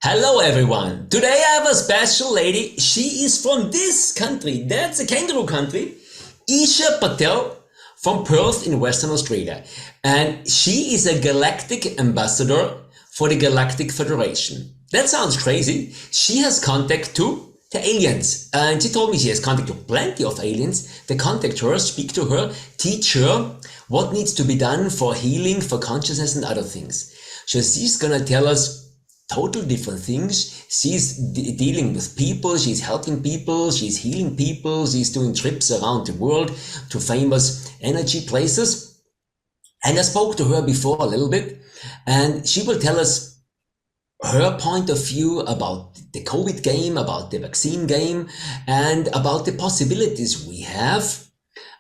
Hello everyone. Today I have a special lady. She is from this country. That's a kangaroo country. Eesha Patel from Perth in Western Australia. And she is a galactic ambassador for the Galactic Federation. That sounds crazy. She has contact to the aliens. And she told me she has contact to plenty of aliens. They contact her, speak to her, teach her what needs to be done for healing, for consciousness and other things. So she's gonna tell us total different things. She's dealing with people, she's helping people, she's healing people, she's doing trips around the world to famous energy places. And I spoke to her before a little bit, and she will tell us her point of view about the COVID game, about the vaccine game, and about the possibilities we have,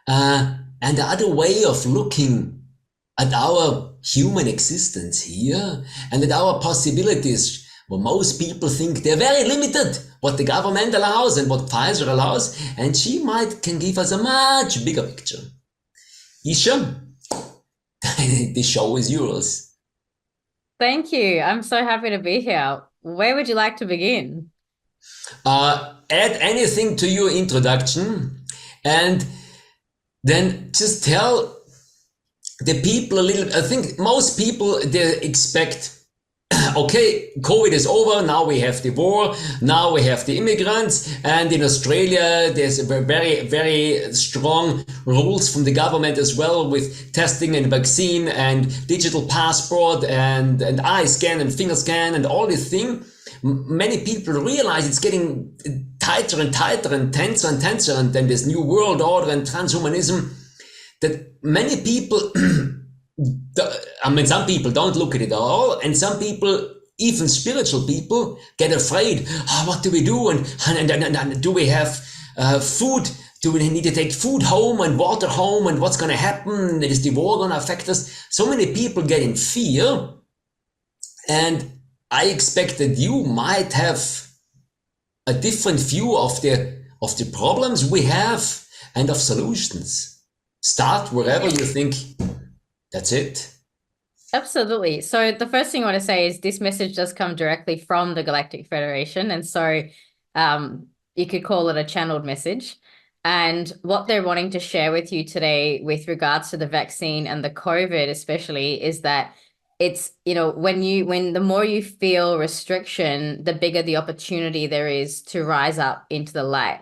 and the other way of looking at our human existence here and at our possibilities. Well, most people think they're very limited, what the government allows and what Pfizer allows, and she might can give us a much bigger picture. Isha, the show is yours. Thank you. I'm so happy to be here. Where would you like to begin? Add anything to your introduction and then just tell the people a little. I think most people they expect, okay, COVID is over, now we have the war, now we have the immigrants, and in Australia there's very strong rules from the government as well, with testing and vaccine and digital passport and eye scan and finger scan and all this thing. Many people realize it's getting tighter and tighter and tenser, and then this new world order and transhumanism, that many people, I mean, some people don't look at it at all, and some people, even spiritual people, get afraid. Oh, what do we do? And do we have food? Do we need to take food home and water home? And what's going to happen? Is the war going to affect us? So many people get in fear, and I expect that you might have a different view of the problems we have and of solutions. Start wherever you think that's it. Absolutely. So the first thing I want to say is this message does come directly from the Galactic Federation. And so you could call it a channeled message. And what they're wanting to share with you today with regards to the vaccine and the COVID especially is that it's, when the more you feel restriction, the bigger the opportunity there is to rise up into the light.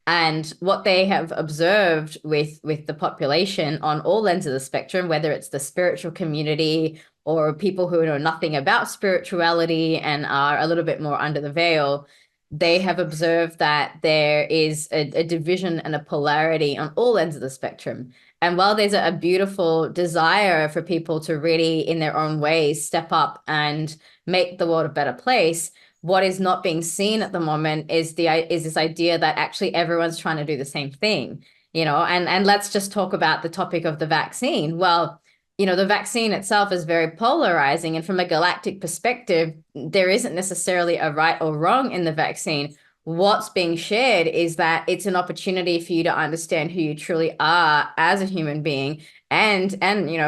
And what they have observed with the population on all ends of the spectrum, whether it's the spiritual community or people who know nothing about spirituality and are a little bit more under the veil, they have observed that there is a division and a polarity on all ends of the spectrum. And while there's a beautiful desire for people to really, in their own ways, step up and make the world a better place, what is not being seen at the moment is this idea that actually everyone's trying to do the same thing, and let's just talk about the topic of the vaccine. Well, the vaccine itself is very polarizing, and from a galactic perspective, there isn't necessarily a right or wrong in the vaccine. What's being shared is that it's an opportunity for you to understand who you truly are as a human being. And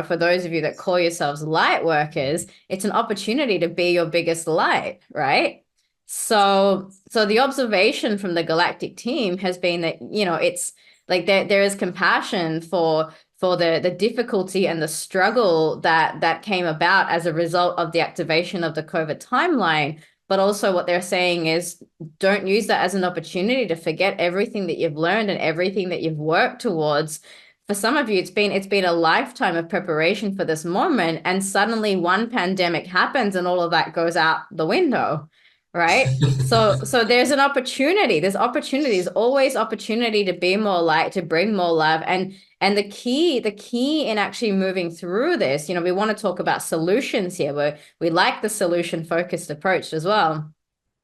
for those of you that call yourselves light workers, it's an opportunity to be your biggest light, right? So the observation from the galactic team has been that, it's like there is compassion for the difficulty and the struggle that came about as a result of the activation of the COVID timeline. But also what they're saying is don't use that as an opportunity to forget everything that you've learned and everything that you've worked towards. For some of you, it's been a lifetime of preparation for this moment, and suddenly one pandemic happens and all of that goes out the window, right? So there's an opportunity. There's always opportunity to be more light, to bring more love. And the key in actually moving through this, we want to talk about solutions here, where we like the solution focused approach as well,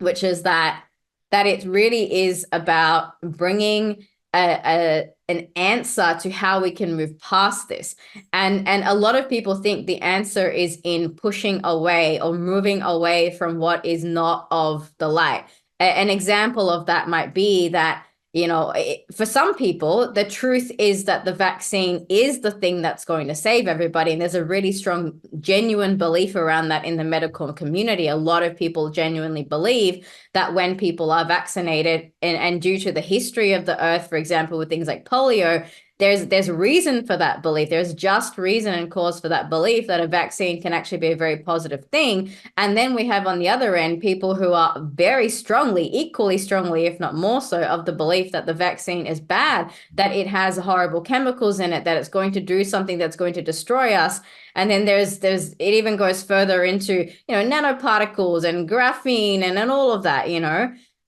which is that it really is about bringing an answer to how we can move past this. And a lot of people think the answer is in pushing away or moving away from what is not of the light. An example of that might be that For some people, the truth is that the vaccine is the thing that's going to save everybody. And there's a really strong, genuine belief around that in the medical community. A lot of people genuinely believe that when people are vaccinated, and due to the history of the earth, for example, with things like polio, there's reason for that belief. There's just reason and cause for that belief that a vaccine can actually be a very positive thing. And then we have on the other end people who are very strongly, equally strongly, if not more so, of the belief that the vaccine is bad, that it has horrible chemicals in it, that it's going to do something that's going to destroy us. And then there's it even goes further into, nanoparticles and graphene and all of that,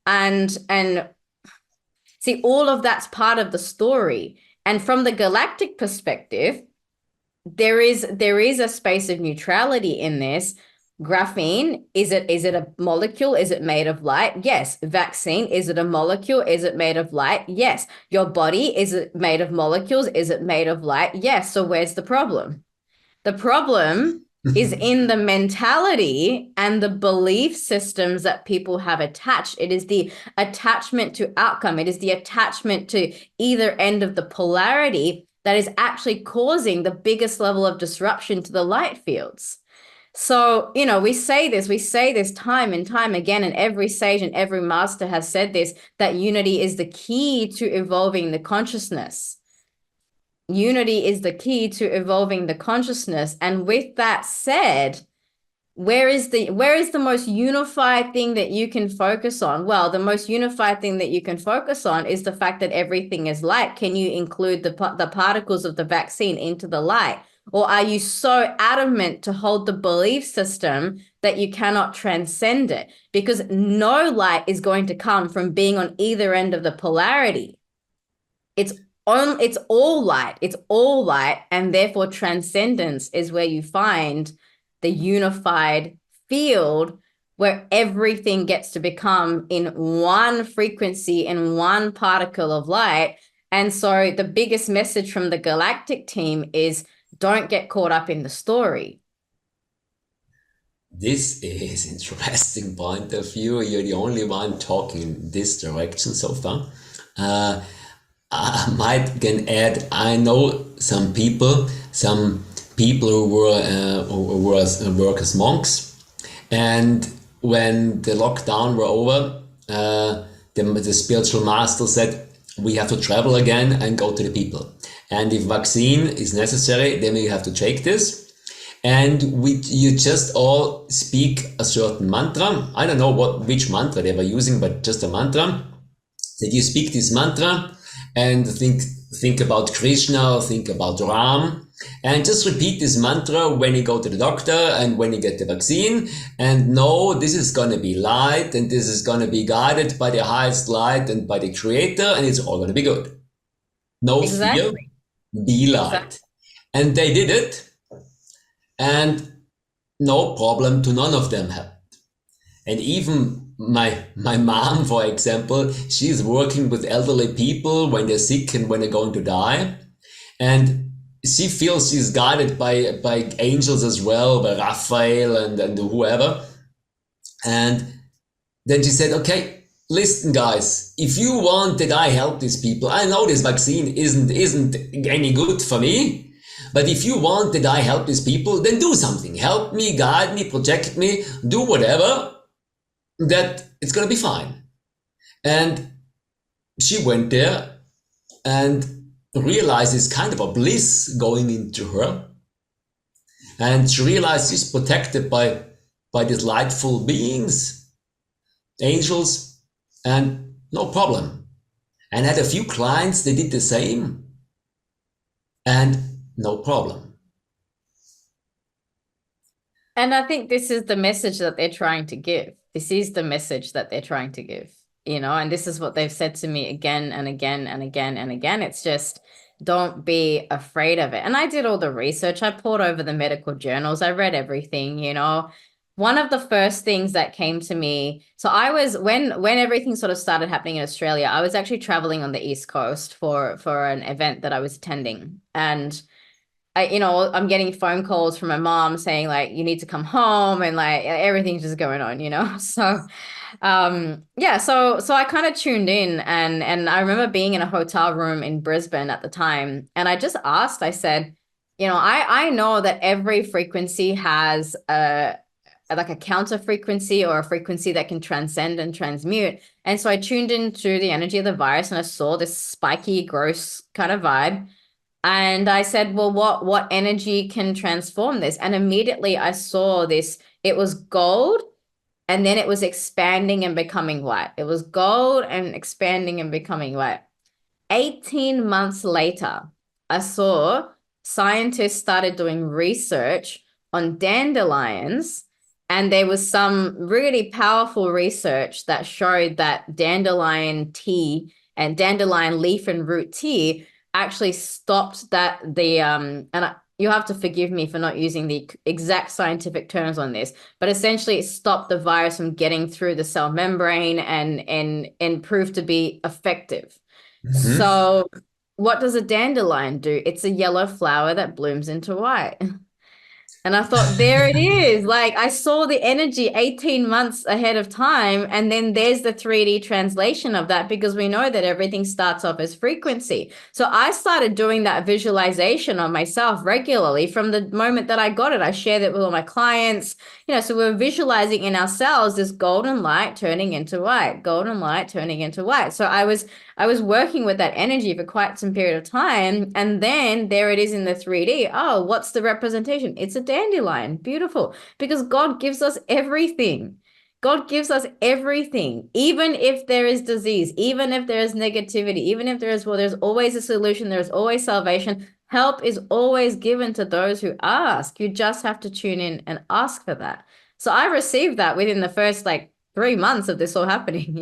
and see, all of that's part of the story. And from the galactic perspective, there is a space of neutrality in this. Graphene, is it a molecule? Is it made of light? Yes. Vaccine, is it a molecule? Is it made of light? Yes. Your body, is it made of molecules? Is it made of light? Yes. So where's the problem? The problem is in the mentality and the belief systems that people have attached. It is the attachment to outcome. It is the attachment to either end of the polarity that is actually causing the biggest level of disruption to the light fields. So, we say this time and time again, and every sage and every master has said this, that unity is the key to evolving the consciousness. Unity is the key to evolving the consciousness. And with that said, where is the most unified thing that you can focus on? Well, the most unified thing that you can focus on is the fact that everything is light. Can you include the particles of the vaccine into the light? Or are you so adamant to hold the belief system that you cannot transcend it? Because no light is going to come from being on either end of the polarity. It's all light, and therefore transcendence is where you find the unified field where everything gets to become in one frequency, in one particle of light. And so the biggest message from the galactic team is, don't get caught up in the story. This is interesting point of view. You're the only one talking in this direction so far. I might can add, I know some people who work as monks, and when the lockdown were over, the spiritual master said, we have to travel again and go to the people. And if vaccine is necessary, then we have to take this. And you just all speak a certain mantra. I don't know which mantra they were using, but just a mantra. That you speak this mantra and think about Krishna, think about Ram, and just repeat this mantra when you go to the doctor and when you get the vaccine, and know this is going to be light, and this is going to be guided by the highest light and by the creator, and it's all going to be good. No fear, be light. Exactly. And they did it, and no problem to none of them happened. And even my mom, for example, she's working with elderly people when they're sick and when they're going to die. And she feels she's guided by angels as well, by Raphael and whoever. And then she said, okay, listen guys, if you want that I help these people, I know this vaccine isn't any good for me, but if you want that I help these people, then do something. Help me, guide me, protect me, do whatever, that it's going to be fine. And she went there and realized it's kind of a bliss going into her. And she realized she's protected by these lightful beings, angels, and no problem. And had a few clients, they did the same, and no problem. And I think this is the message that they're trying to give. This is the message that they're trying to give, and this is what they've said to me again and again and again and again. It's just, don't be afraid of it. And I did all the research. I poured over the medical journals. I read everything, One of the first things that came to me, so I was, when everything sort of started happening in Australia, I was actually traveling on the East Coast for an event that I was attending. And I'm getting phone calls from my mom saying like, you need to come home, and like everything's just going on, So yeah, so I kind of tuned in, and I remember being in a hotel room in Brisbane at the time, and I just asked, I said, I know that every frequency has a counter frequency or a frequency that can transcend and transmute. And so I tuned into the energy of the virus, and I saw this spiky, gross kind of vibe. And I said, well, what energy can transform this? And immediately I saw this. It was gold, and then it was expanding and becoming white. It was gold and expanding and becoming white. 18 months later, I saw scientists started doing research on dandelions, and there was some really powerful research that showed that dandelion tea and dandelion leaf and root tea actually stopped you have to forgive me for not using the exact scientific terms on this, but essentially it stopped the virus from getting through the cell membrane and proved to be effective. Mhm. So what does a dandelion do? It's a yellow flower that blooms into white. And I thought, there it is. Like I saw the energy 18 months ahead of time. And then there's the 3D translation of that, because we know that everything starts off as frequency. So I started doing that visualization on myself regularly from the moment that I got it. I shared it with all my clients, so we're visualizing in ourselves this golden light turning into white, golden light turning into white. So I was working with that energy for quite some period of time. And then there it is in the 3D. Oh, what's the representation? It's a dandelion. Beautiful. Because God gives us everything. God gives us everything. Even if there is disease, even if there is negativity, even if there's always a solution, there's always salvation. Help is always given to those who ask. You just have to tune in and ask for that. So I received that within the first like 3 months of this all happening.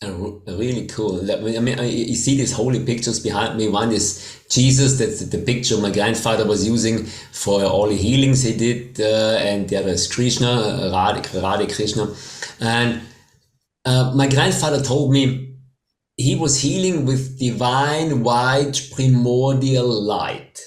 Really cool. You see these holy pictures behind me. One is Jesus. That's the picture my grandfather was using for all the healings he did, and the other is Krishna, Radhe Krishna. And my grandfather told me he was healing with divine white primordial light.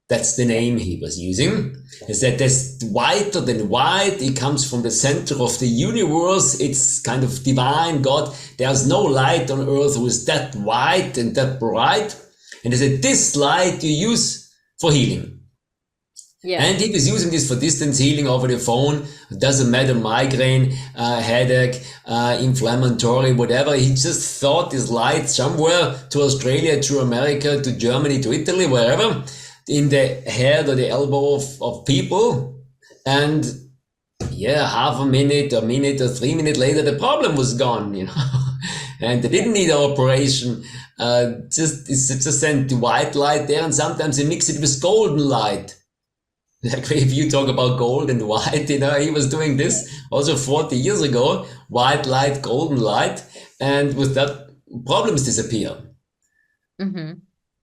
That's the name he was using. Is that there's whiter than white. It comes from the center of the universe. It's kind of divine God. There's no light on earth who is that white and that bright. And they said, this light you use for healing. Yeah. And he was using this for distance healing over the phone. It doesn't matter, migraine, headache, inflammatory, whatever. He just thought this light somewhere to Australia, to America, to Germany, to Italy, wherever, in the head or the elbow of people. And yeah, half a minute, a minute or 3 minutes later, the problem was gone. And they didn't need an operation. It's just sent the white light there, and sometimes they mix it with golden light. Like if you talk about gold and white, he was doing this also 40 years ago, white light, golden light, and with that, problems disappear. Mm-hmm.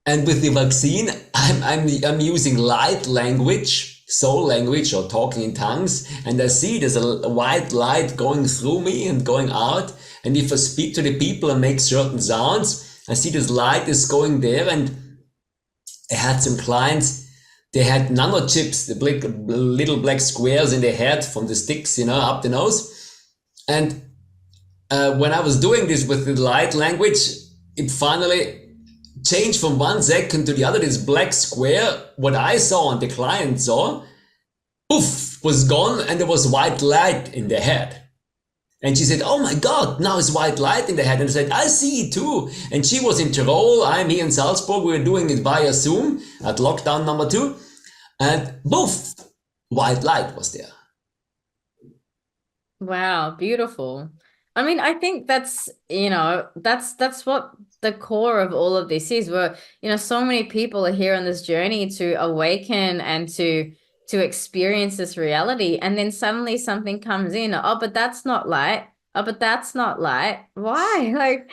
And with the vaccine, I'm using light language, soul language, or talking in tongues, and I see there's a white light going through me and going out. And if I speak to the people and make certain sounds, I see this light is going there. And I had some clients, they had nanochips, the little black squares in their head from the sticks, up the nose. And when I was doing this with the light language, it finally changed from 1 second to the other. This black square, what I saw and the client saw, poof, was gone, and there was white light in their head. And she said, oh my God, now it's white light in the head. And I said, I see it too. And she was in Tirol, I'm here in Salzburg, we were doing it via Zoom at lockdown number 2. And poof, white light was there. Wow, beautiful. I mean, I think that's what the core of all of this is. Where, so many people are here on this journey to awaken and to experience this reality. And then suddenly something comes in. Oh, but that's not light. Oh, but that's not light. Why? Like,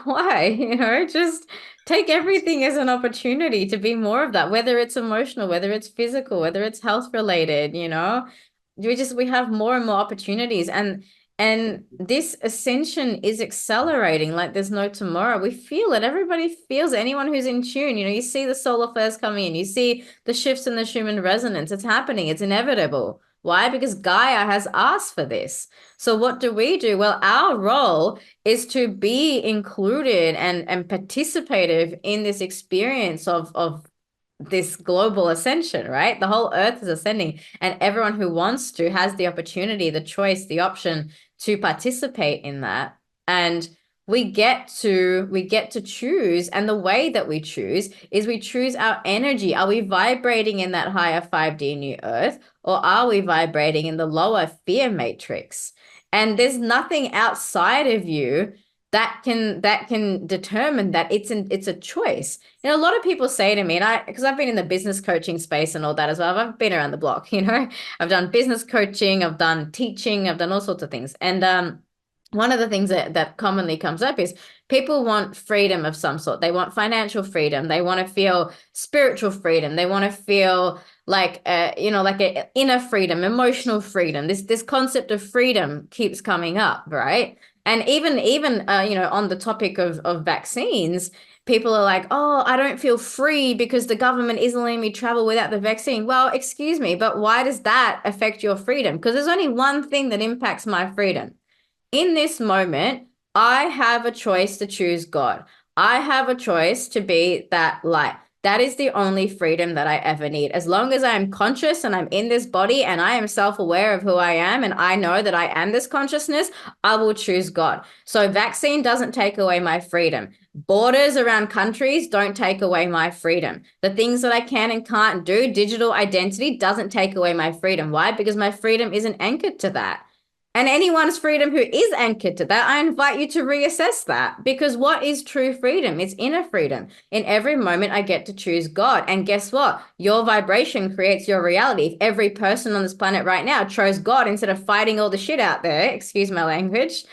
why? Just take everything as an opportunity to be more of that, whether it's emotional, whether it's physical, whether it's health related. We have more and more opportunities. And And this ascension is accelerating like there's no tomorrow. We feel it. Everybody feels it. Anyone who's in tune, you see the solar flares coming in, you see the shifts in the Schumann resonance. It's happening. It's inevitable. Why? Because Gaia has asked for this. So what do we do? Well, our role is to be included and participative in this experience of this global ascension, right? The whole earth is ascending, and everyone who wants to has the opportunity, the choice, the option to participate in that. And we get to choose, and the way that we choose is we choose our energy. Are we vibrating in that higher 5D new earth, or are we vibrating in the lower fear matrix? And there's nothing outside of you that can determine that. It's a choice. A lot of people say to me, and because I've been in the business coaching space and all that as well, I've been around the block, I've done business coaching, I've done teaching, I've done all sorts of things. And one of the things that commonly comes up is people want freedom of some sort. They want financial freedom. They want to feel spiritual freedom. They want to feel like like a inner freedom, emotional freedom. This concept of freedom keeps coming up, right? And even on the topic of vaccines, people are like, oh, I don't feel free because the government isn't letting me travel without the vaccine. Well, excuse me, but why does that affect your freedom? Because there's only one thing that impacts my freedom. In this moment, I have a choice to choose God. I have a choice to be that light. That is the only freedom that I ever need. As long as I am conscious and I'm in this body and I am self-aware of who I am and I know that I am this consciousness, I will choose God. So vaccine doesn't take away my freedom. Borders around countries don't take away my freedom. The things that I can and can't do, digital identity doesn't take away my freedom. Why? Because my freedom isn't anchored to that. And anyone's freedom who is anchored to that, I invite you to reassess that, because what is true freedom? It's inner freedom. In every moment, I get to choose God. And guess what? Your vibration creates your reality. If every person on this planet right now chose God instead of fighting all the shit out there, excuse my language,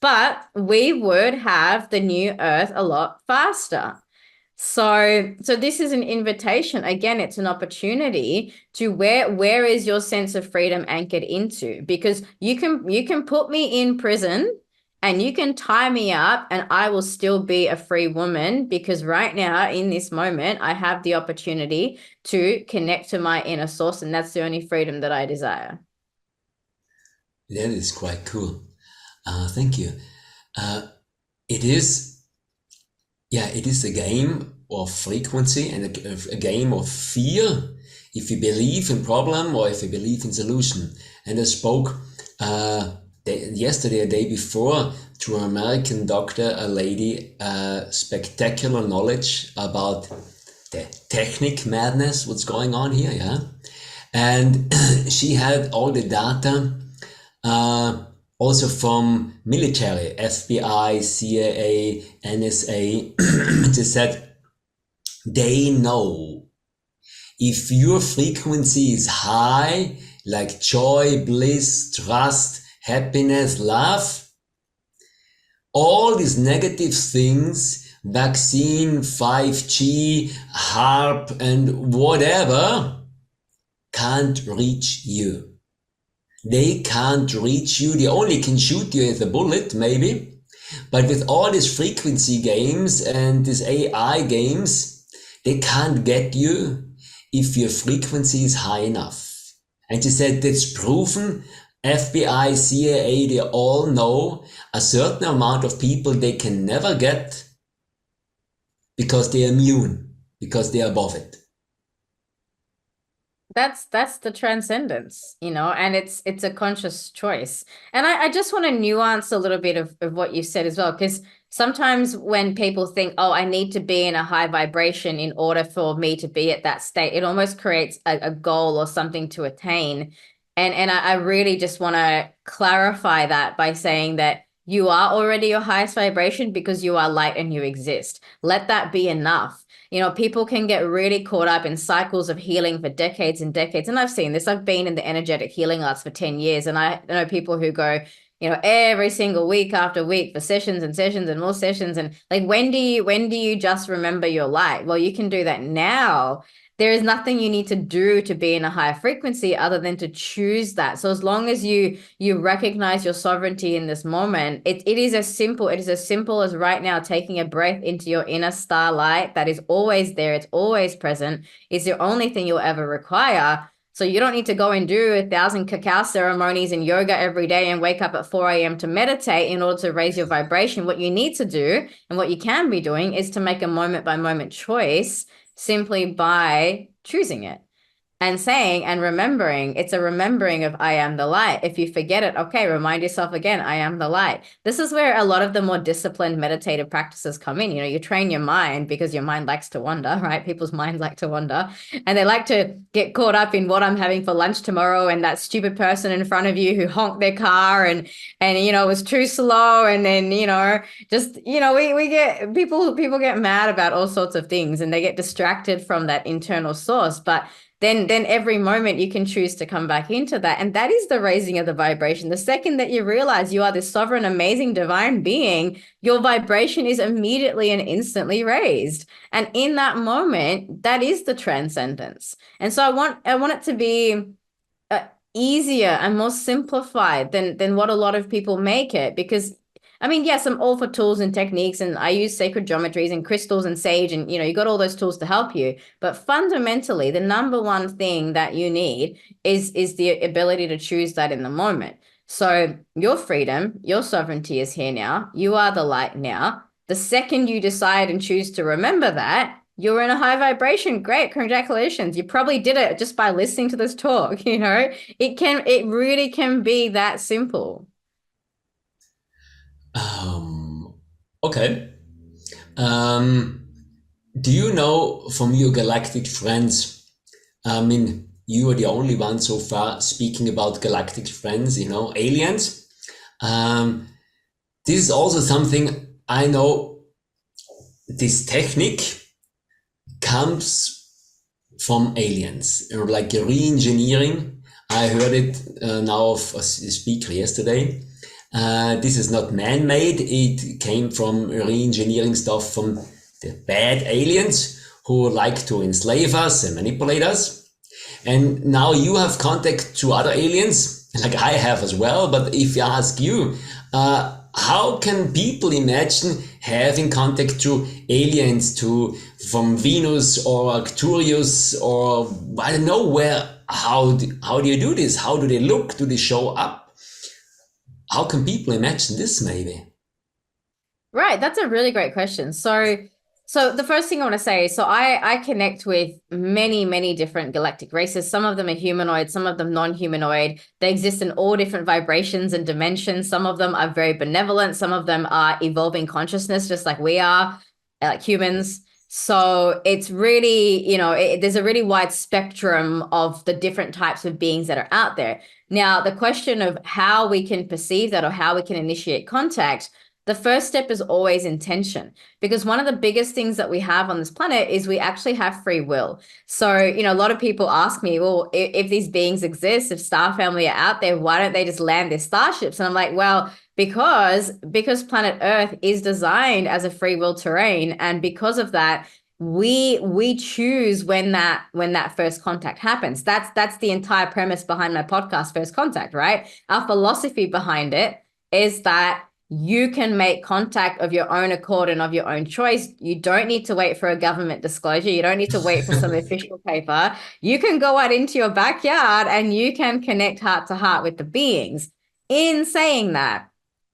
but we would have the new earth a lot faster. So this is an invitation. Again, it's an opportunity to where is your sense of freedom anchored into? Because you can put me in prison and you can tie me up and I will still be a free woman, because right now in this moment I have the opportunity to connect to my inner source, and that's the only freedom that I desire. That is quite cool. Thank you. It is, yeah, it is a game of frequency and a game of fear. If you believe in problem or if you believe in solution. And I spoke yesterday, a day before, to an American doctor, a lady, spectacular knowledge about the technic madness, what's going on here, yeah. And she had all the data, also from military, FBI, CIA, NSA. She said they know if your frequency is high, like joy, bliss, trust, happiness, love, all these negative things, vaccine, 5G, HARP, and whatever, can't reach you. They can't reach you. They only can shoot you with a bullet, maybe. But with all these frequency games and these AI games, they can't get you if your frequency is high enough. And she said that's proven. FBI, CIA, they all know a certain amount of people they can never get because they're immune, because they're above it. That's the transcendence, and it's a conscious choice. And I just want to nuance a little bit of what you said as well, because sometimes when people think, oh, I need to be in a high vibration in order for me to be at that state, it almost creates a goal or something to attain. And I really just want to clarify that by saying that you are already your highest vibration because you are light and you exist. Let that be enough. People can get really caught up in cycles of healing for decades and decades. And I've seen this. I've been in the energetic healing arts for 10 years. And I know people who go, every single week after week for sessions and sessions and more sessions. And like, when do you just remember your light? Well, you can do that now. there is nothing you need to do to be in a higher frequency other than to choose that. So as long as you recognize your sovereignty in this moment, it is as simple as right now taking a breath into your inner starlight that is always there, it's always present, is the only thing you'll ever require. So you don't need to go and do 1,000 cacao ceremonies and yoga every day and wake up at 4 a.m. to meditate in order to raise your vibration. What you need to do and what you can be doing is to make a moment by moment choice simply by choosing it and saying and remembering. It's a remembering of I am the light. If you forget it, okay, remind yourself again, I am the light. This is where a lot of the more disciplined meditative practices come in. You know, you train your mind because your mind likes to wander, right? People's minds like to wander and they like to get caught up in what I'm having for lunch tomorrow and that stupid person in front of you who honked their car and you know was too slow, and then you know just you know we get people get mad about all sorts of things and they get distracted from that internal source. But then every moment you can choose to come back into that. And that is the raising of the vibration. The second that you realize you are this sovereign, amazing, divine being, your vibration is immediately and instantly raised. And in that moment, that is the transcendence. And so I want it to be easier and more simplified than what a lot of people make it. Because I mean, yes, I'm all for tools and techniques, and I use sacred geometries and crystals and sage, and you know, you got all those tools to help you. But fundamentally, the number one thing that you need is the ability to choose that in the moment. So your freedom, your sovereignty is here now. You are the light now. The second you decide and choose to remember that, you're in a high vibration. Great, congratulations. You probably did it just by listening to this talk, you know. It really can be that simple. Okay. Um, do you know from your galactic friends? I mean, you are the only one so far speaking about galactic friends, you know, aliens. Um, this is also something I know. This technique comes from aliens, or like re-engineering. I heard it now of a speaker yesterday. This is not man-made. It came from re-engineering stuff from the bad aliens who like to enslave us and manipulate us. And now you have contact to other aliens, like I have as well. But if I ask you, how can people imagine having contact to aliens, to from Venus or Arcturus, or I don't know where? How do you do this? How do they look? Do they show up? How can people imagine this? Maybe. Right, that's a really great question. So the first thing I want to say, so I connect with many different galactic races. Some of them are humanoid, some of them non-humanoid. They exist in all different vibrations and dimensions. Some of them are very benevolent, some of them are evolving consciousness, just like we are, like humans. So it's really, you know, there's a really wide spectrum of the different types of beings that are out there. Now, the question of how we can perceive that or how we can initiate contact, the first step is always intention, because one of the biggest things that we have on this planet is we actually have free will. So, you know, a lot of people ask me, well, if these beings exist, if star family are out there, why don't they just land their starships? And I'm like, well, because planet Earth is designed as a free will terrain, and because of that, we choose when that first contact happens. That's the entire premise behind my podcast, First Contact, right? Our philosophy behind it is that you can make contact of your own accord and of your own choice. You don't need to wait for a government disclosure. You don't need to wait for some official paper. You can go out into your backyard and you can connect heart to heart with the beings. In saying that,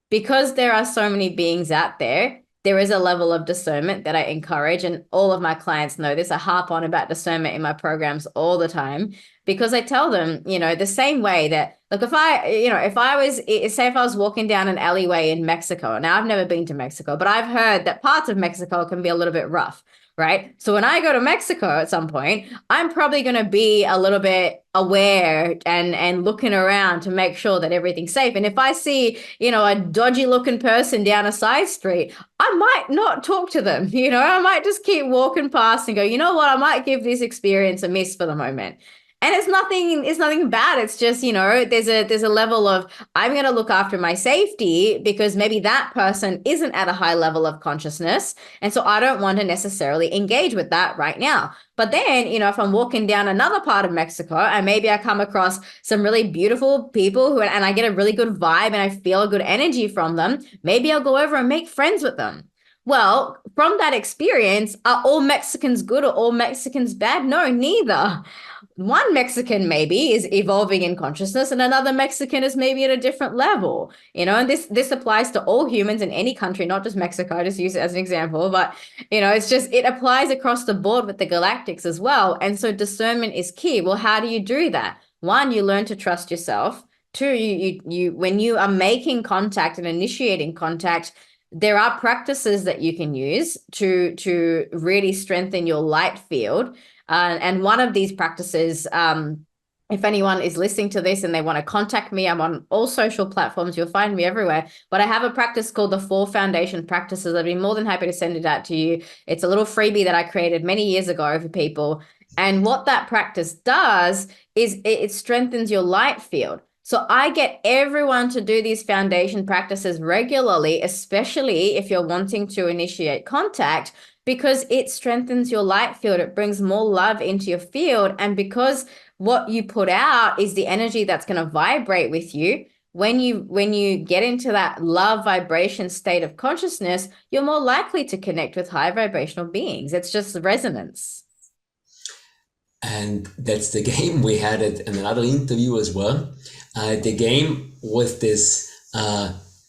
because there are so many beings out there, there is a level of discernment that I encourage, and all of my clients know this. I harp on about discernment in my programs all the time, because I tell them, you know, the same way that, look, if I was walking down an alleyway in Mexico. Now, I've never been to Mexico, but I've heard that parts of Mexico can be a little bit rough, right? So when I go to Mexico at some point, I'm probably going to be a little bit aware and looking around to make sure that everything's safe. And if I see, you know, a dodgy looking person down a side street, I might not talk to them. You know, I might just keep walking past and go, you know what, I might give this experience a miss for the moment. And it's nothing bad. It's just, there's a level of, I'm going to look after my safety because maybe that person isn't at a high level of consciousness. And so I don't want to necessarily engage with that right now. But then, if I'm walking down another part of Mexico and maybe I come across some really beautiful people and I get a really good vibe and I feel a good energy from them, maybe I'll go over and make friends with them. Well, from that experience, are all Mexicans good or all Mexicans bad? No, neither. One Mexican maybe is evolving in consciousness and another Mexican is maybe at a different level, and this applies to all humans in any country, not just Mexico. I just use it as an example, but it applies across the board with the galactics as well. And so discernment is key. Well, how do you do that? One, you learn to trust yourself. Two, you when you are making contact and initiating contact, there are practices that you can use to really strengthen your light field. And one of these practices, if anyone is listening to this and they want to contact me, I'm on all social platforms. You'll find me everywhere. But I have a practice called the 4 Foundation Practices. I'd be more than happy to send it out to you. It's a little freebie that I created many years ago for people. And what that practice does is it strengthens your light field. So I get everyone to do these foundation practices regularly, especially if you're wanting to initiate contact, because it strengthens your light field. It brings more love into your field. And because what you put out is the energy that's going to vibrate with you, when you get into that love vibration state of consciousness, you're more likely to connect with high vibrational beings. It's just resonance. And that's the game. We had it in another interview as well. The game with this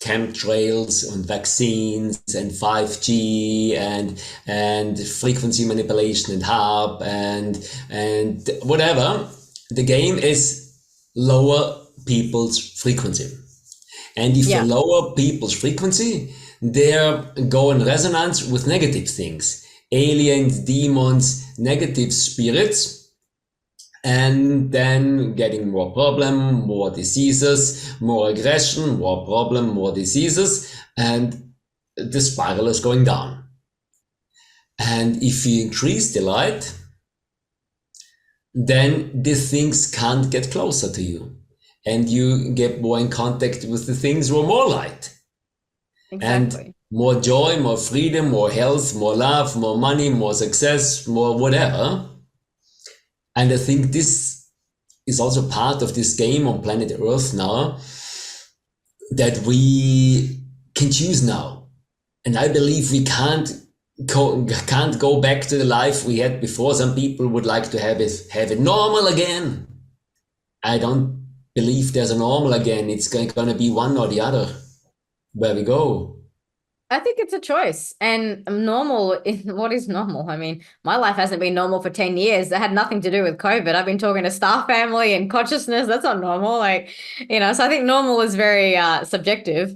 chemtrails and vaccines and 5G and frequency manipulation and HARP and whatever. The game is lower people's frequency. And if you lower people's frequency, they go in resonance with negative things. Aliens, demons, negative spirits. And then getting more problem, more diseases, more aggression, more problem, more diseases, and the spiral is going down. And if you increase the light, then these things can't get closer to you. And you get more in contact with the things with more light. Exactly. And more joy, more freedom, more health, more love, more money, more success, more whatever. And I think this is also part of this game on planet Earth now, that we can choose now. And I believe we can't go back to the life we had before. Some people would like to have it normal again. I don't believe there's a normal again. It's going to be one or the other where we go. I think it's a choice. And normal, what is normal? I mean, my life hasn't been normal for 10 years. That had nothing to do with COVID. I've been talking to star family and consciousness. That's not normal. So I think normal is very subjective.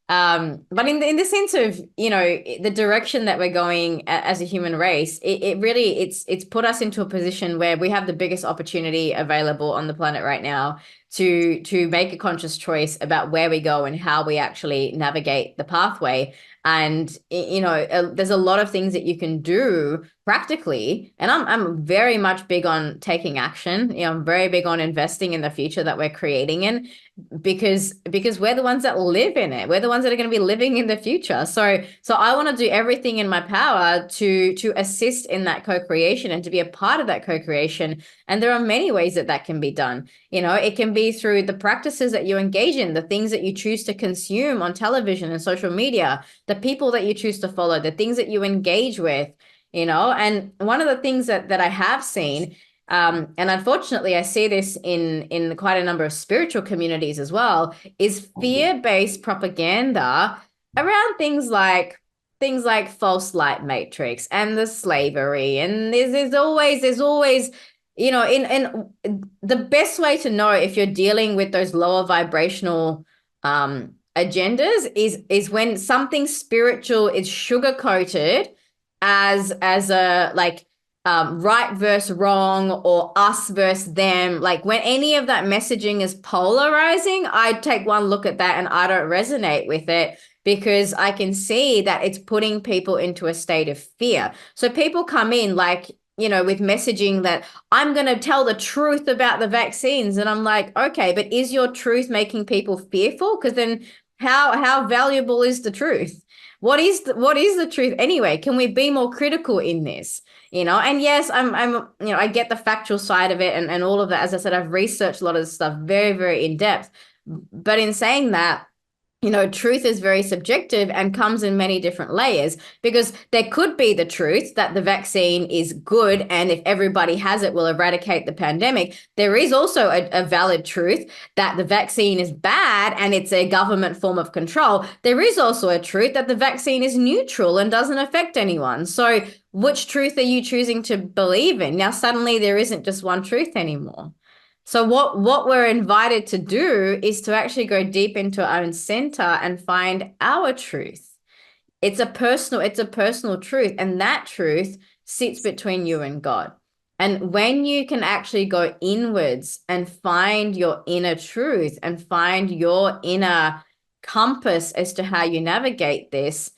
But in the sense of, the direction that we're going as a human race, it really, it's put us into a position where we have the biggest opportunity available on the planet right now to make a conscious choice about where we go and how we actually navigate the pathway. And, there's a lot of things that you can do practically. And I'm very much big on taking action. I'm very big on investing in the future that we're creating in, because we're the ones that live in it. We're the ones that are going to be living in the future. So I want to do everything in my power to assist in that co-creation and to be a part of that co-creation. And there are many ways that can be done. It can be through the practices that you engage in, the things that you choose to consume on television and social media, the people that you choose to follow, the things that you engage with, and one of the things that I have seen, and unfortunately I see this in quite a number of spiritual communities as well, is fear-based propaganda around things like false light matrix and the slavery. And there's always in the best way to know if you're dealing with those lower vibrational agendas is when something spiritual is sugar coated as a right versus wrong, or us versus them. Like when any of that messaging is polarizing, I take one look at that and I don't resonate with it, because I can see that it's putting people into a state of fear. So people come in like with messaging that I'm going to tell the truth about the vaccines. And I'm like, okay, but is your truth making people fearful? Because then how valuable is the truth? What is the truth anyway? Can we be more critical in this? And yes, I'm I get the factual side of it and all of that. As I said, I've researched a lot of this stuff very, very in depth. But in saying that, truth is very subjective and comes in many different layers, because there could be the truth that the vaccine is good and if everybody has it will eradicate the pandemic. There is also a valid truth that the vaccine is bad and it's a government form of control. There is also a truth that the vaccine is neutral and doesn't affect anyone. So which truth are you choosing to believe in? Now, suddenly there isn't just one truth anymore. So what we're invited to do is to actually go deep into our own center and find our truth. It's a personal truth, and that truth sits between you and God. And when you can actually go inwards and find your inner truth and find your inner compass as to how you navigate this,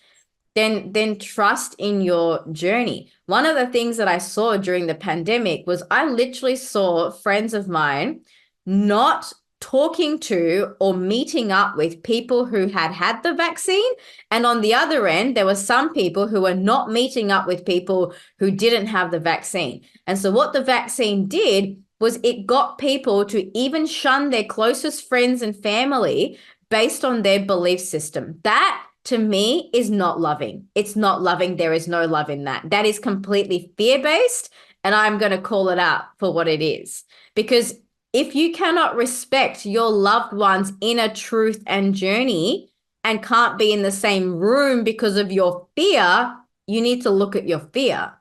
then trust in your journey. One of the things that I saw during the pandemic was I literally saw friends of mine not talking to or meeting up with people who had the vaccine. And on the other end, there were some people who were not meeting up with people who didn't have the vaccine. And so what the vaccine did was it got people to even shun their closest friends and family based on their belief system. That to me is not loving. It's not loving. There is no love in that. That is completely fear-based, and I'm going to call it out for what it is. Because if you cannot respect your loved one's inner truth and journey and can't be in the same room because of your fear, you need to look at your fear.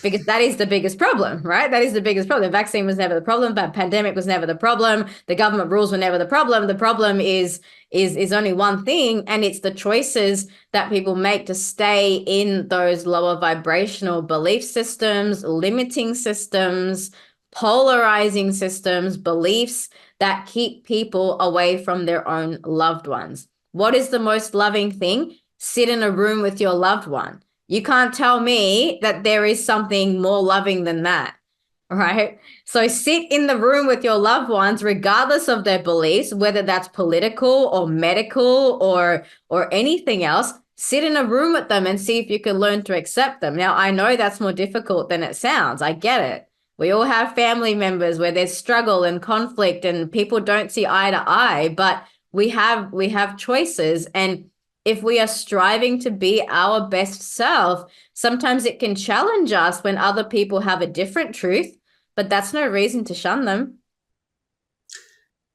Because that is the biggest problem, right? That is the biggest problem. The vaccine was never the problem, but pandemic was never the problem. The government rules were never the problem. The problem is only one thing, and it's the choices that people make to stay in those lower vibrational belief systems, limiting systems, polarizing systems, beliefs that keep people away from their own loved ones. What is the most loving thing? Sit in a room with your loved one. You can't tell me that there is something more loving than that, right? So sit in the room with your loved ones, regardless of their beliefs, whether that's political or medical or anything else. Sit in a room with them and see if you can learn to accept them. Now, I know that's more difficult than it sounds. I get it. We all have family members where there's struggle and conflict and people don't see eye to eye, but we have choices. And if we are striving to be our best self, sometimes it can challenge us when other people have a different truth, but that's no reason to shun them.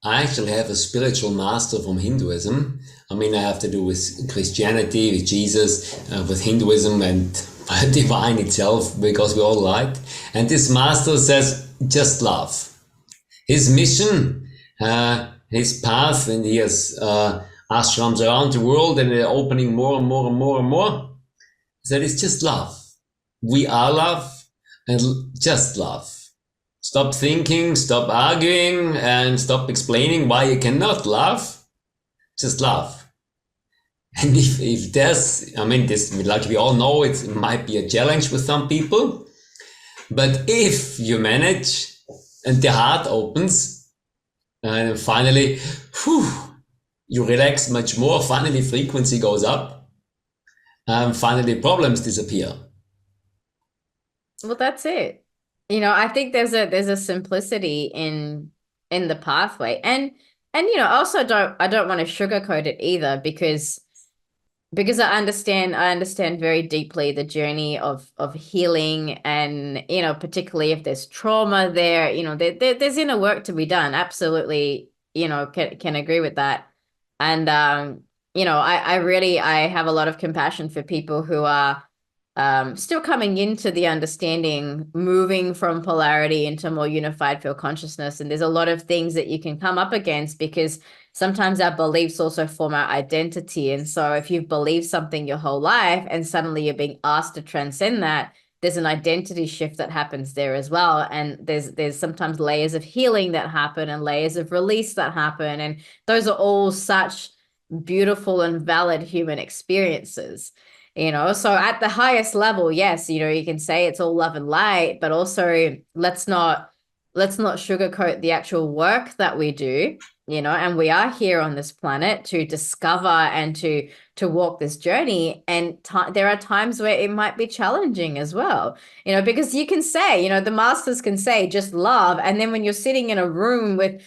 I actually have a spiritual master from Hinduism. I mean, I have to do with Christianity, with Jesus, with Hinduism and divine itself, because we're all light. And this master says, just love. His mission, his path, and he has ashrams around the world, and they're opening more and more and more and more. That is just love. We are love, and just love. Stop thinking, stop arguing, and stop explaining why you cannot love. Just love. And if there's, I mean, this, like we all know, it might be a challenge with some people. But if you manage and the heart opens, and finally, you relax much more, finally frequency goes up, finally problems disappear. Well, that's it. I think there's a simplicity in the pathway. And also I don't want to sugarcoat it either, because I understand very deeply the journey of healing, and particularly if there's trauma there, there's inner work to be done. Absolutely, can agree with that. And I have a lot of compassion for people who are still coming into the understanding, moving from polarity into more unified field consciousness. And there's a lot of things that you can come up against, because sometimes our beliefs also form our identity. And so if you've believed something your whole life and suddenly you're being asked to transcend that, there's an identity shift that happens there as well. And there's sometimes layers of healing that happen and layers of release that happen. And those are all such beautiful and valid human experiences. So at the highest level, yes, you can say it's all love and light, but also let's not sugarcoat the actual work that we do, and we are here on this planet to discover and to walk this journey. And there are times where it might be challenging as well, because you can say, the masters can say just love, and then when you're sitting in a room with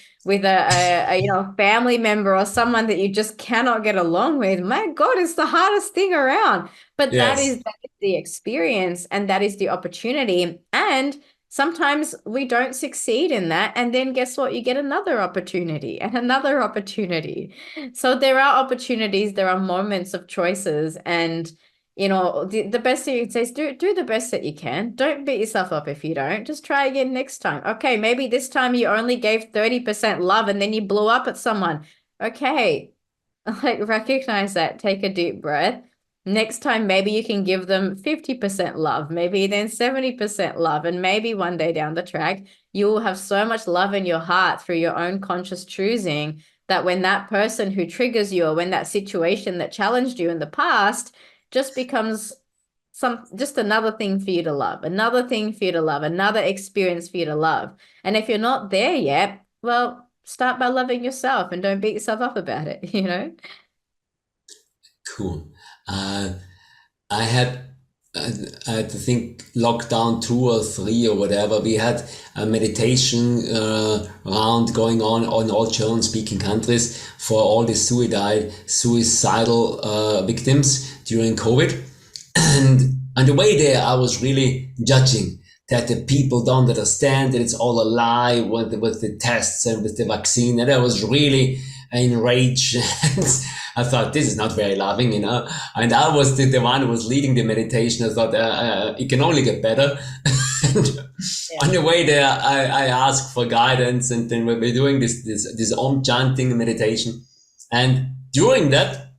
a family member or someone that you just cannot get along with, my God, it's the hardest thing around. But Yes. that is the experience, and that is the opportunity. And sometimes we don't succeed in that. And then guess what? You get another opportunity and another opportunity. So there are opportunities, there are moments of choices. And, the best thing you can say is do the best that you can. Don't beat yourself up if you don't. Just try again next time. Okay, maybe this time you only gave 30% love and then you blew up at someone. Okay, like recognize that, take a deep breath. Next time, maybe you can give them 50% love, maybe then 70% love. And maybe one day down the track, you will have so much love in your heart through your own conscious choosing that when that person who triggers you, or when that situation that challenged you in the past just becomes just another thing for you to love, another thing for you to love, another experience for you to love. And if you're not there yet, well, start by loving yourself and don't beat yourself up about it. Cool. Uh, I had, uh, I had to think lockdown 2 or 3 or whatever. We had a meditation round going on all German-speaking countries for all the suicidal victims during COVID. And on the way there, I was really judging that the people don't understand that it's all a lie with the tests and with the vaccine. And I was really enraged. I thought, this is not very loving, And I was the one who was leading the meditation. I thought, it can only get better. And Yeah. on the way there, I asked for guidance. And then we were doing this Om chanting meditation. And during that,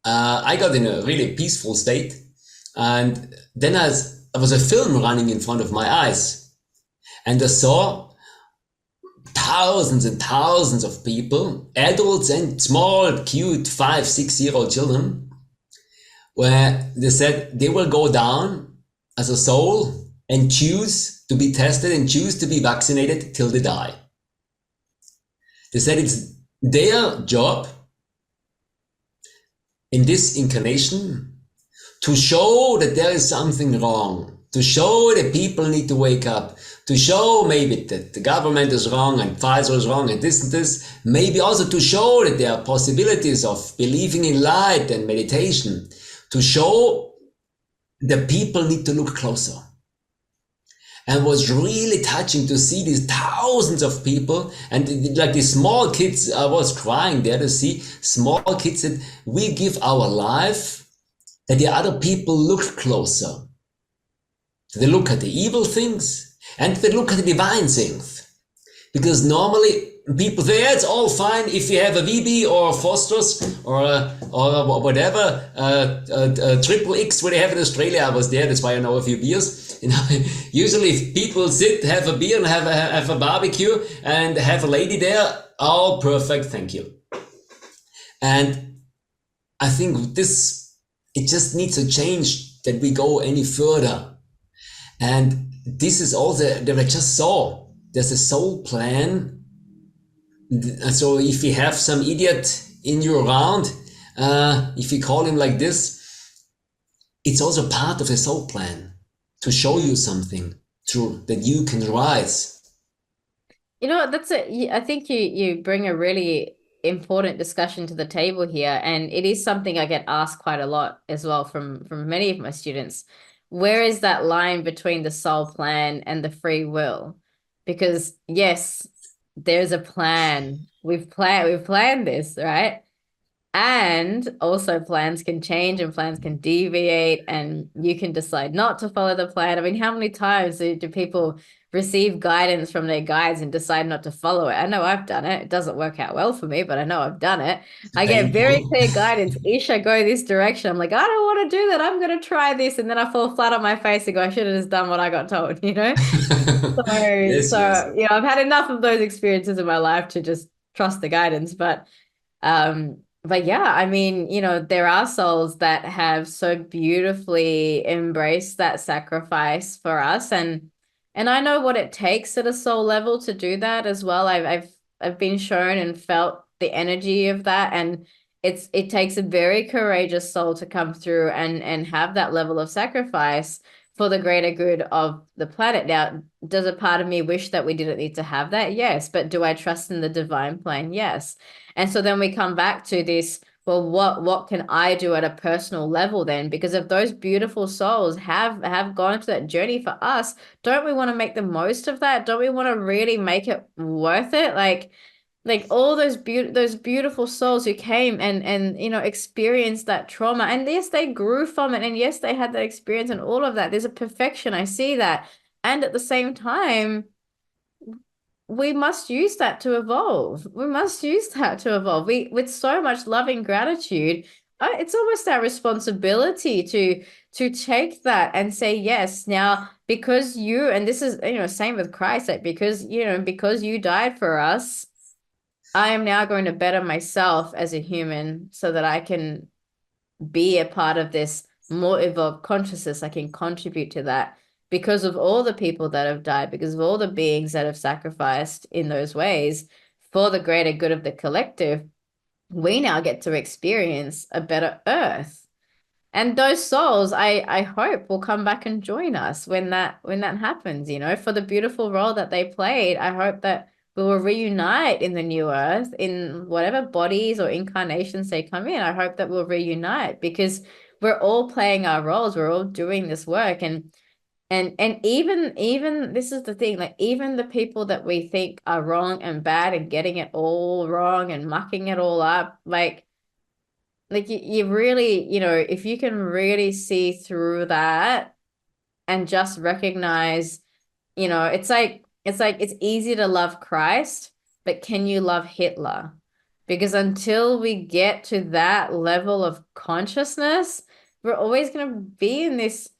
I got in a really peaceful state. And then I was a film running in front of my eyes. And I saw thousands and thousands of people, adults and small, cute 5, 6 year old children, where they said they will go down as a soul and choose to be tested and choose to be vaccinated till they die. They said it's their job in this incarnation to show that there is something wrong, to show that people need to wake up, to show maybe that the government is wrong and Pfizer is wrong and this, maybe also to show that there are possibilities of believing in light and meditation, to show that people need to look closer. And it was really touching to see these thousands of people, and like these small kids. I was crying there to see small kids that we give our life, that the other people look closer. They look at the evil things and they look at the divine things. Because normally people say, yeah, it's all fine if you have a VB or a Foster's or whatever, triple X, what they have in Australia. I was there, that's why I know a few beers. Usually if people sit, have a beer and have a barbecue and have a lady there, all perfect, thank you. And I think it just needs a change that we go any further. And this is also that I just saw. There's a soul plan. So if you have some idiot in your around, if you call him like this, it's also part of the soul plan to show you something that you can rise. I think you bring a really important discussion to the table here, and it is something I get asked quite a lot as well from many of my students. Where is that line between the soul plan and the free will? Because yes, there's a plan. We've planned this, right? And also plans can change and plans can deviate, and you can decide not to follow the plan. I mean, how many times do people receive guidance from their guides and decide not to follow it? I know I've done it. It doesn't work out well for me, but I know I've done it. I get very Painful. clear guidance. Eesha, go this direction. I'm like, I don't want to do that. I'm going to try this. And then I fall flat on my face and go, I should have just done what I got told, So, Yes, yes. I've had enough of those experiences in my life to just trust the guidance. But But yeah, I mean, there are souls that have so beautifully embraced that sacrifice for us, and I know what it takes at a soul level to do that as well. I've been shown and felt the energy of that, and it takes a very courageous soul to come through and have that level of sacrifice for the greater good of the planet. Now, does a part of me wish that we didn't need to have that? Yes, but do I trust in the divine plan? Yes. And so then we come back to this, well, what can I do at a personal level then? Because if those beautiful souls have gone through that journey for us, don't we want to make the most of that? Don't we want to really make it worth it? Like all those beautiful souls who came and experienced that trauma. And yes, they grew from it. And yes, they had that experience and all of that. There's a perfection. I see that. And at the same time, we must use that to evolve. We must use that to evolve. We, with so much loving gratitude, it's almost our responsibility to take that and say yes. Now, because you, and this is same with Christ, like because you died for us, I am now going to better myself as a human so that I can be a part of this more evolved consciousness. I can contribute to that because of all the people that have died, because of all the beings that have sacrificed in those ways for the greater good of the collective. We now get to experience a better earth. And those souls, I hope, will come back and join us when that happens, for the beautiful role that they played. I hope that we will reunite in the new earth in whatever bodies or incarnations they come in. I hope that we'll reunite because we're all playing our roles. We're all doing this work. And even this is the thing, like even the people that we think are wrong and bad and getting it all wrong and mucking it all up, like you really, if you can really see through that and just recognize, it's easy to love Christ, but can you love Hitler? Because until we get to that level of consciousness, we're always going to be in this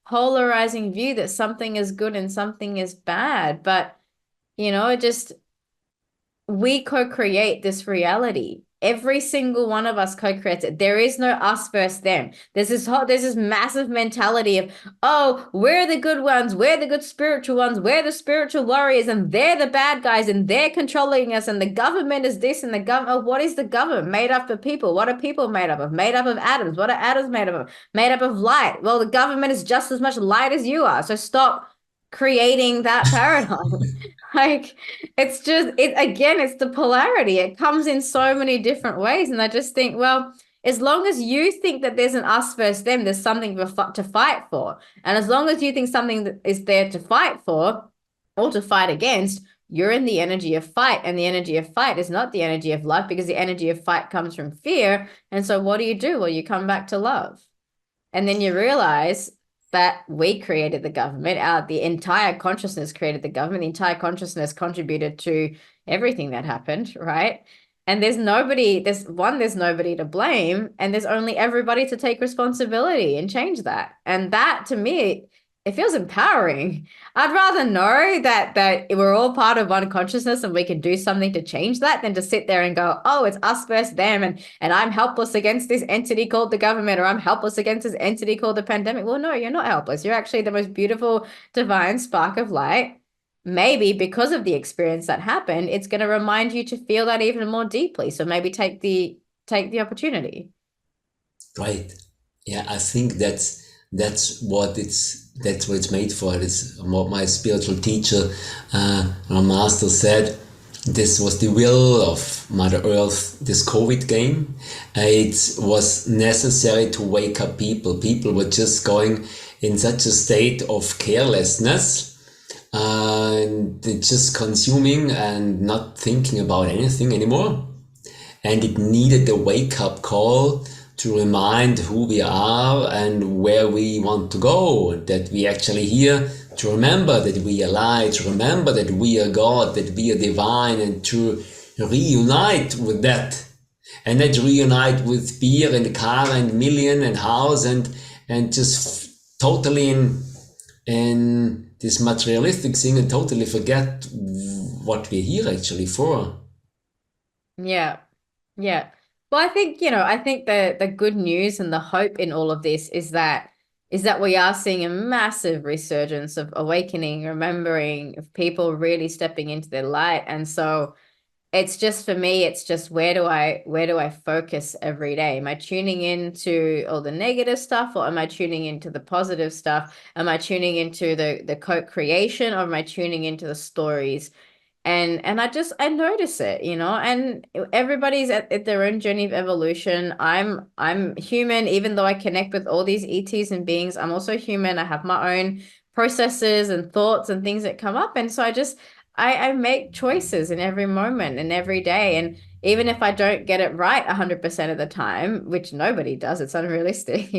polarizing view that something is good and something is bad. But it just we co-create this reality. Every single one of us co-creates it. There is no us versus them. There's this massive mentality of, oh, we're the good ones, we're the good spiritual ones, we're the spiritual warriors, and they're the bad guys, and they're controlling us, and the government is this, and the government, what is the government? Made up of people. What are people made up of? Made up of atoms. What are atoms made up of? Made up of light. Well, the government is just as much light as you are. So stop creating that paradigm. Like it's just it again, it's the polarity. It comes in so many different ways. And I just think, well, as long as you think that there's an us versus them, there's something to fight for. And as long as you think something that is there to fight for or to fight against, you're in the energy of fight. And the energy of fight is not the energy of love because the energy of fight comes from fear. And so what do? Well, you come back to love. And then you realize that we created the government. The entire consciousness created the government. The entire consciousness contributed to everything that happened, right? And there's nobody to blame, and there's only everybody to take responsibility and change that. And that to me, it feels empowering. I'd rather know that we're all part of one consciousness and we can do something to change that than to sit there and go, oh, it's us versus them, and I'm helpless against this entity called the government, or I'm helpless against this entity called the pandemic. Well, no, you're not helpless. You're actually the most beautiful divine spark of light. Maybe because of the experience that happened, it's going to remind you to feel that even more deeply. So maybe take the opportunity. Right. Yeah, I think that's what it's made for. It's what my spiritual teacher, my master said. This was the will of Mother Earth. This COVID game, it was necessary to wake up people. People were just going in such a state of carelessness and just consuming and not thinking about anything anymore. And it needed a wake up call to remind who we are and where we want to go, that we actually here to remember that we are light, to remember that we are God, that we are divine, and to reunite with that. And not reunite with beer and car and million and house and just totally in this materialistic thing and totally forget what we're here actually for. Yeah. Yeah. Well, I think, I think the good news and the hope in all of this is that we are seeing a massive resurgence of awakening, remembering, of people really stepping into their light. And so it's just, for me, it's just, where do I focus every day? Am I tuning into all the negative stuff, or am I tuning into the positive stuff? Am I tuning into the co-creation, or am I tuning into the stories? And I notice it, and everybody's at their own journey of evolution. I'm human, even though I connect with all these ETs and beings. I'm also human. I have my own processes and thoughts and things that come up. And so I make choices in every moment and every day. And even if I don't get it right 100% of the time, which nobody does, it's unrealistic,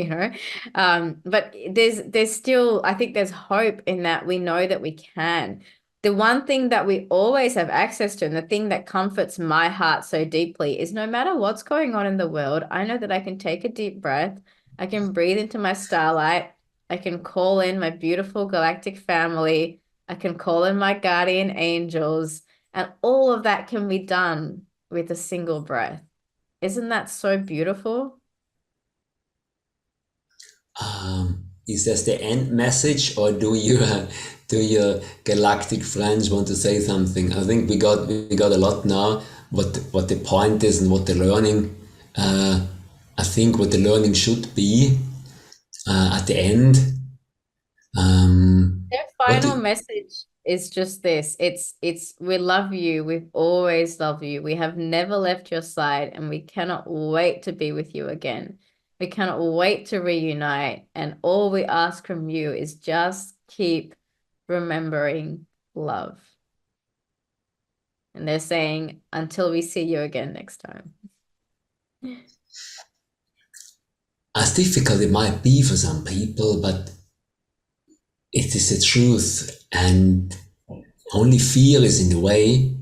but there's still, I think there's hope in that. We know that we can. The one thing that we always have access to, and the thing that comforts my heart so deeply, is no matter what's going on in the world, I know that I can take a deep breath. I can breathe into my starlight. I can call in my beautiful galactic family. I can call in my guardian angels. And all of that can be done with a single breath. Isn't that so beautiful? Is this the end message, or do your galactic friends want to say something? I think we got a lot now. What the point is and what the learning. I think what the learning should be at the end. Their What final the, message is just this. It's we love you. We've always loved you. We have never left your side, and we cannot wait to be with you again. We cannot wait to reunite. And all we ask from you is just keep remembering love. And they're saying, until we see you again next time. as difficult it might be for some people, but it is the truth, and only fear is in the way.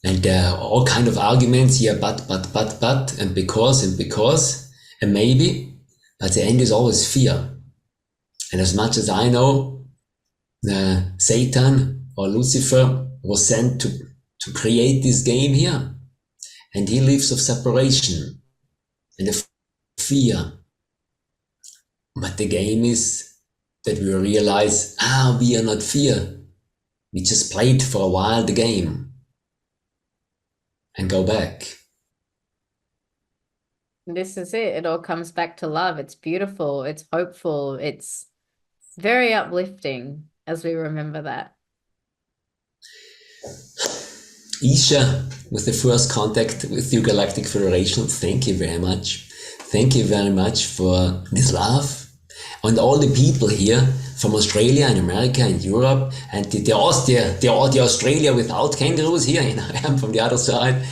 And there are all kind of arguments, yeah, but, and because, and maybe, but the end is always fear. And as much as I know, Satan or Lucifer was sent to create this game here, and he lives of separation and of fear. But the game is that we realize, we are not fear. We just played for a while the game and go back. This is it. It all comes back to love. It's beautiful. It's hopeful. It's very uplifting as we remember that. Eesha, with the first contact with your Galactic Federation, thank you very much. Thank you very much for this love. And all the people here from Australia and America and Europe and the Australia without kangaroos here, I am from the other side.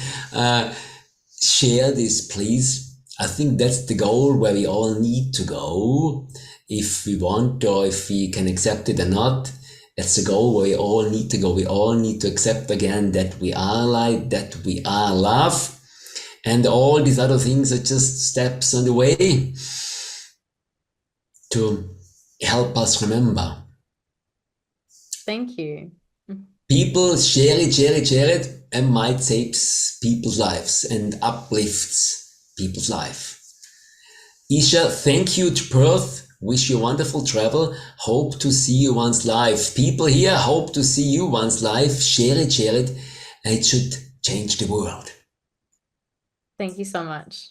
Share this, please. I think that's the goal where we all need to go, if we want or if we can accept it or not. That's the goal where we all need to go. We all need to accept again that we are light, that we are love, and all these other things are just steps on the way to help us remember. Thank you. People share it, and might saves people's lives and uplifts people's life. Eesha, thank you to Perth. Wish you wonderful travel. Hope to see you once live. People here hope to see you once live. Share it. It should change the world. Thank you so much.